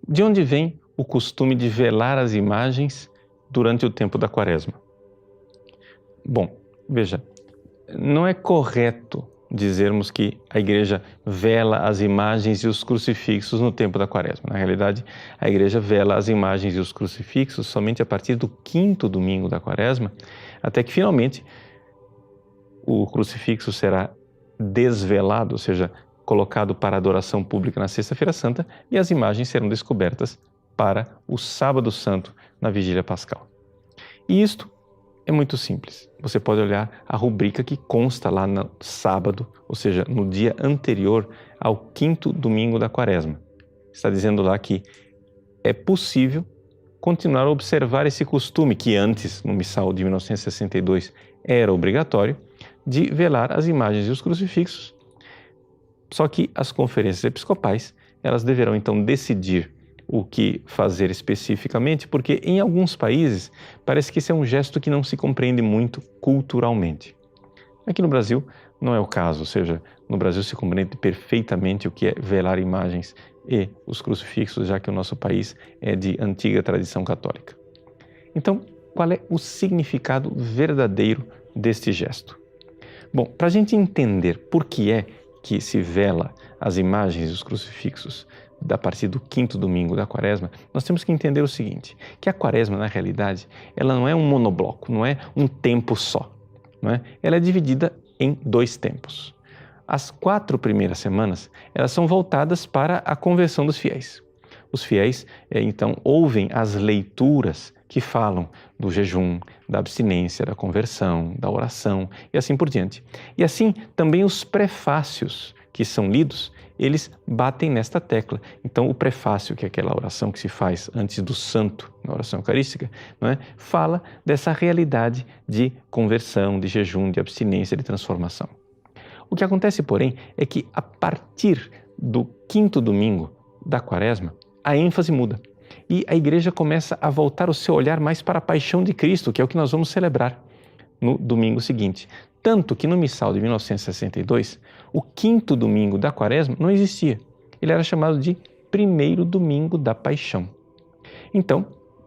De onde vem o costume de velar as imagens durante o tempo da Quaresma? Bom, veja, não é correto dizermos que a Igreja vela as imagens e os crucifixos no tempo da Quaresma. Na realidade, a Igreja vela as imagens e os crucifixos somente a partir do 5º domingo da Quaresma, até que finalmente o crucifixo será desvelado, ou seja, colocado para adoração pública na Sexta-feira Santa, e as imagens serão descobertas para o Sábado Santo, na Vigília Pascal. E isto é muito simples. Você pode olhar a rubrica que consta lá no sábado, ou seja, no dia anterior ao 5º domingo da Quaresma. Está dizendo lá que é possível continuar a observar esse costume que antes, no Missal de 1962, era obrigatório, de velar as imagens e os crucifixos. Só que as conferências episcopais, elas deverão então decidir o que fazer especificamente, porque em alguns países parece que esse é um gesto que não se compreende muito culturalmente. Aqui no Brasil não é o caso, ou seja, no Brasil se compreende perfeitamente o que é velar imagens e os crucifixos, já que o nosso país é de antiga tradição católica. Então, qual é o significado verdadeiro deste gesto? Bom, para a gente entender por que é que se vela as imagens e os crucifixos a partir do 5º domingo da Quaresma, nós temos que entender o seguinte, que a Quaresma, na realidade, ela não é um monobloco, não é um tempo só, não é? Ela é dividida em 2 tempos. As 4 primeiras semanas, elas são voltadas para a conversão dos fiéis. Os fiéis, então, ouvem as leituras que falam do jejum, da abstinência, da conversão, da oração e assim por diante. E assim, também os prefácios que são lidos, eles batem nesta tecla. Então, o prefácio, que é aquela oração que se faz antes do santo, na oração eucarística, não é? Fala dessa realidade de conversão, de jejum, de abstinência, de transformação. O que acontece, porém, é que a partir do 5º domingo da Quaresma, a ênfase muda e a Igreja começa a voltar o seu olhar mais para a paixão de Cristo, que é o que nós vamos celebrar no domingo seguinte. Tanto que no Missal de 1962, o 5º domingo da Quaresma não existia. Ele era chamado de 1º domingo da Paixão. Então,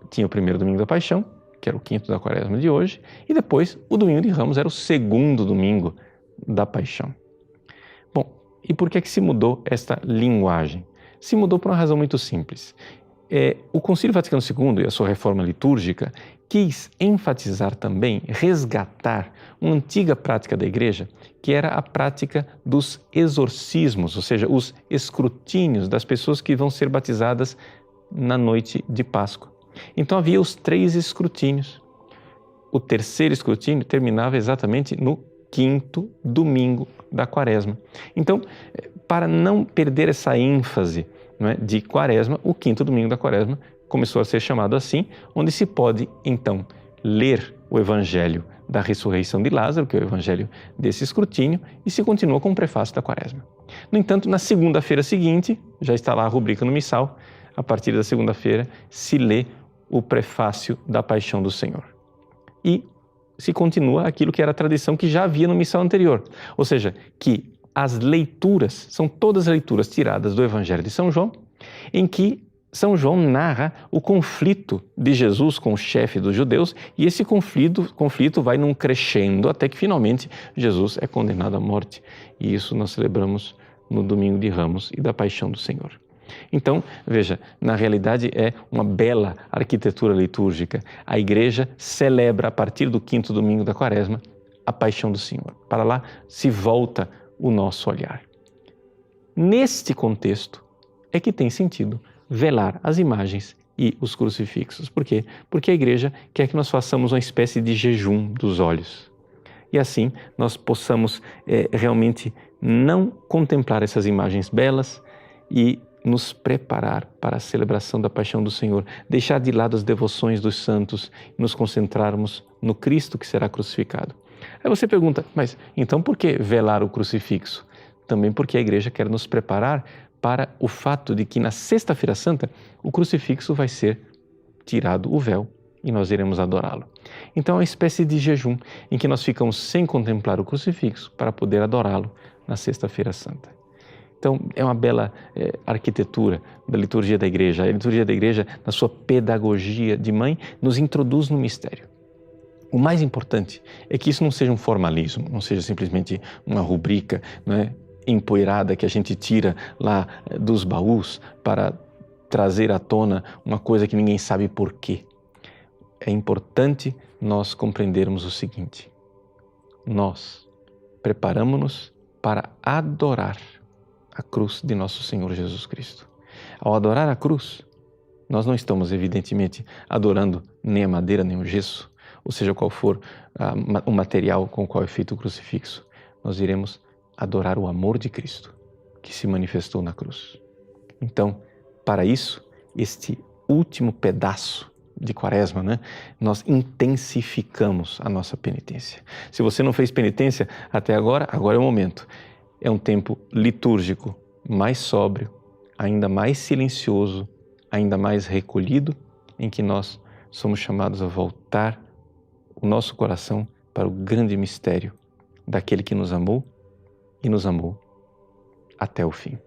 tinha o 1º domingo da Paixão, que era o 5º da Quaresma de hoje, e depois o domingo de Ramos era o 2º domingo da Paixão. Bom, e por que é que se mudou esta linguagem? Se mudou por uma razão muito simples. O Concílio Vaticano II e a sua reforma litúrgica quis enfatizar também, resgatar uma antiga prática da Igreja, que era a prática dos exorcismos, ou seja, os escrutínios das pessoas que vão ser batizadas na noite de Páscoa. Então havia os 3 escrutínios. O 3º escrutínio terminava exatamente no 5º domingo da Quaresma. Então, para não perder essa ênfase, não é, de Quaresma, o 5º domingo da Quaresma começou a ser chamado assim, onde se pode, então, ler o Evangelho da ressurreição de Lázaro, que é o Evangelho desse escrutínio, e se continua com o prefácio da Quaresma. No entanto, na segunda-feira seguinte, já está lá a rubrica no Missal, a partir da segunda-feira se lê o prefácio da Paixão do Senhor. E se continua aquilo que era a tradição que já havia no Missal anterior, ou seja, que as leituras são todas leituras tiradas do Evangelho de São João, em que São João narra o conflito de Jesus com o chefe dos judeus, e esse conflito vai num crescendo até que finalmente Jesus é condenado à morte. E isso nós celebramos no Domingo de Ramos e da Paixão do Senhor. Então, veja, na realidade é uma bela arquitetura litúrgica. A Igreja celebra a partir do 5º domingo da Quaresma a Paixão do Senhor. Para lá se volta o nosso olhar. Neste contexto é que tem sentido velar as imagens e os crucifixos. Por quê? Porque a Igreja quer que nós façamos uma espécie de jejum dos olhos. E assim nós possamos realmente não contemplar essas imagens belas e nos preparar para a celebração da Paixão do Senhor, deixar de lado as devoções dos santos e nos concentrarmos no Cristo que será crucificado. Aí você pergunta, mas então por que velar o crucifixo? Também porque a Igreja quer nos preparar para o fato de que na Sexta-feira Santa o crucifixo vai ser tirado o véu e nós iremos adorá-lo. Então é uma espécie de jejum em que nós ficamos sem contemplar o crucifixo para poder adorá-lo na Sexta-feira Santa. Então, é uma bela arquitetura da liturgia da igreja. A liturgia da igreja, na sua pedagogia de mãe, nos introduz no mistério. O mais importante é que isso não seja um formalismo, não seja simplesmente uma rubrica, não é, empoeirada que a gente tira lá dos baús para trazer à tona uma coisa que ninguém sabe por quê. É importante nós compreendermos o seguinte: nós preparamos-nos para adorar a cruz de nosso Senhor Jesus Cristo. Ao adorar a cruz, nós não estamos, evidentemente, adorando nem a madeira, nem o gesso, ou seja, qual for o material com o qual é feito o crucifixo. Nós iremos adorar o amor de Cristo, que se manifestou na cruz. Então, para isso, este último pedaço de Quaresma, né, nós intensificamos a nossa penitência. Se você não fez penitência até agora, agora é o momento. É um tempo litúrgico mais sóbrio, ainda mais silencioso, ainda mais recolhido, em que nós somos chamados a voltar o nosso coração para o grande mistério daquele que nos amou e nos amou até o fim.